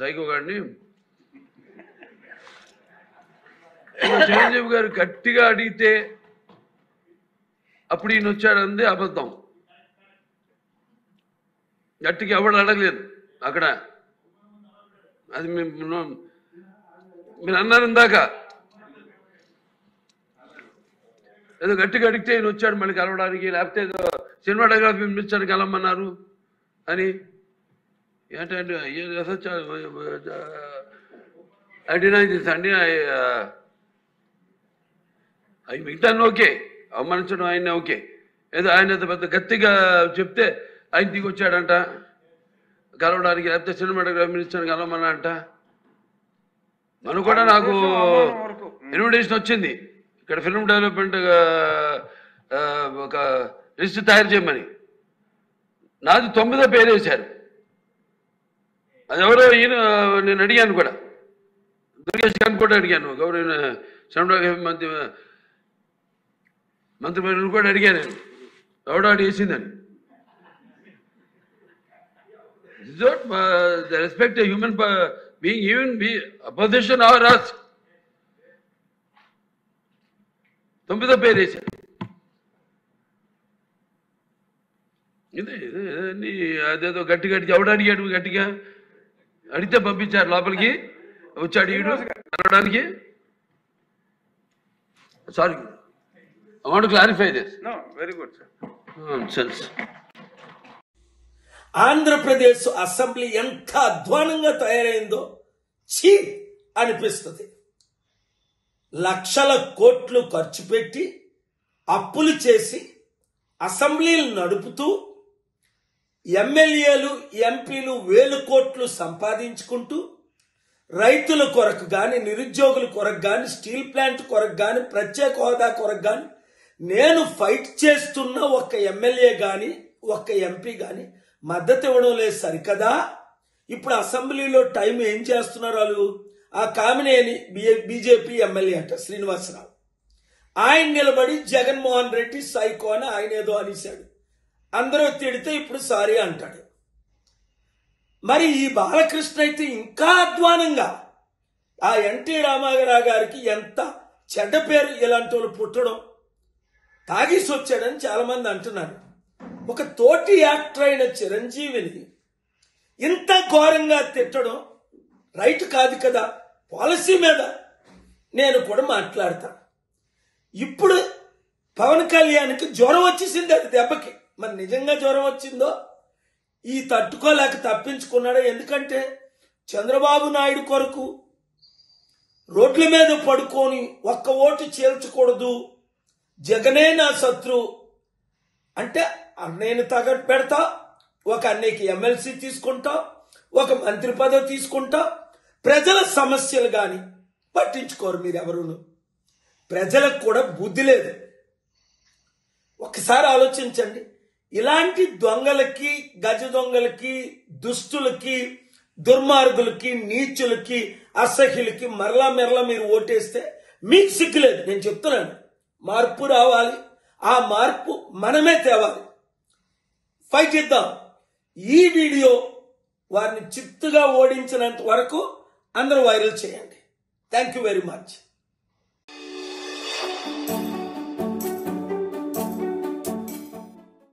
Psycho గారిని చిరంజీవి గారు గట్టిగా అడిగితే అప్పుడు ఈయన వచ్చాడంది అబద్ధం. గట్టిగా ఎవడు అడగలేదు అక్కడ. అది మీరు అన్నారు ఇందాక, ఏదో గట్టిగా అడిగితే ఈయన వచ్చాడు మళ్ళీ కలవడానికి, లేకపోతే ఏదో సినిమాటోగ్రఫీ మినిస్టర్కి కలవమన్నారు అని. ఏంటంటే ఐ డినై దిస్ అండి, అవి మిగతాన్ని ఓకే, అవమానించడం ఆయన ఓకే. ఏదో ఆయన పెద్ద గట్టిగా చెప్తే ఆయన దిగి వచ్చాడంట కలవడానికి, లేకపోతే సినిమాటోగ్రఫీ మినిస్టర్ని కలవమన్నాడంట. మనం కూడా నాకు ఇన్విటేషన్ వచ్చింది ఇక్కడ ఫిల్మ్ డెవలప్మెంట్ ఒక లిస్ట్ తయారు చేయమని. నాది 9వ పేరు వేశారు. అది ఎవరో ఈయన నేను అడిగాను కూడా, దుర్గేష్ గారిని కూడా అడిగాను, గౌరవ సినిమాటోగ్రఫీ మంత్రి కూడా అడిగాను నేను, ఎవడో అడిగేసిందని. The respect a human being, even be opposition or us. 9వ పేరు వేశారు. అదేదో గట్టిగా ఎవడు అడిగాడు, గట్టిగా అడిగితే పంపించారు లోపలికి, వచ్చాడు ఈడు కలవడానికి. Sorry, I want to clarify this. No, very good, sir. Nonsense. Andhra Pradesh assembly ఎంత అధ్వానంగా తయారైందో ఛీ అనిపిస్తుంది. లక్షల కోట్లు ఖర్చు పెట్టి అప్పులు చేసి అసెంబ్లీలు నడుపుతూ ఎమ్మెల్యేలు ఎంపీలు వేల కోట్లు సంపాదించుకుంటూ రైతుల కొరకు కానీ, నిరుద్యోగుల కొరకు కానీ, స్టీల్ ప్లాంట్ కొరకు కానీ, ప్రత్యేక హోదా కొరకు కానీ నేను ఫైట్ చేస్తున్న ఒక్క ఎమ్మెల్యే కానీ ఒక్క ఎంపీ కానీ మద్దతు ఇవ్వడం లేదు సరికదా. ఇప్పుడు అసెంబ్లీలో టైం ఏం చేస్తున్నారు వాళ్ళు? ఆ కామినేని బీజేపీ ఎమ్మెల్యే అంట శ్రీనివాసరావు, ఆయన నిలబడి జగన్మోహన్ రెడ్డి సైకో అని ఆయన ఏదో అనేశాడు. అందరూ తిడితే ఇప్పుడు సారీ అంటాడు. మరి ఈ బాలకృష్ణ అయితే ఇంకా అధ్వానంగా, ఆ ఎన్టీ రామారావు గారికి ఎంత చెడ్డ పేరు ఇలాంటి వాళ్ళు పుట్టడం, తాగేసి వచ్చాడని చాలా మంది అంటున్నారు. ఒక తోటి యాక్టర్ అయిన చిరంజీవిని ఇంత ఘోరంగా తిట్టడం రైట్ కాదు కదా. పాలసీ మీద నేను కూడా మాట్లాడతా. ఇప్పుడు పవన్ కళ్యాణ్కి జ్వరం వచ్చేసింది అది దెబ్బకి. మరి నిజంగా జ్వరం వచ్చిందో ఈ తట్టుకోలేక తప్పించుకున్నాడు. ఎందుకంటే చంద్రబాబు నాయుడు కొరకు రోడ్ల మీద పడుకొని ఒక్క ఓటు చేల్చకూడదు, జగనే నా శత్రు అంటే అన్నయ్యని తగట్టు పెడతా, ఒక అన్నయ్యకి ఎమ్మెల్సీ తీసుకుంటా, ఒక మంత్రి పదవి తీసుకుంటా. ప్రజల సమస్యలు కానీ పట్టించుకోరు మీరు ఎవరును. ప్రజలకు కూడా బుద్ధి లేదు. ఒకసారి ఆలోచించండి. ఇలాంటి దొంగలకి, గజ దొంగలకి, దుష్టులకి, దుర్మార్గులకి, నీచులకి, అసహ్యులకి మరలా మీరు ఓటేస్తే మీకు సిగ్గులేదు. నేను చెప్తున్నాను, మార్పు రావాలి. ఆ మార్పు మనమే తేవాలి. ఫైట్ ఇద్దాం. ఈ వీడియో వారిని చిత్తుగా ఓడించినంత వరకు అందరూ వైరల్ చేయండి. Thank you very much.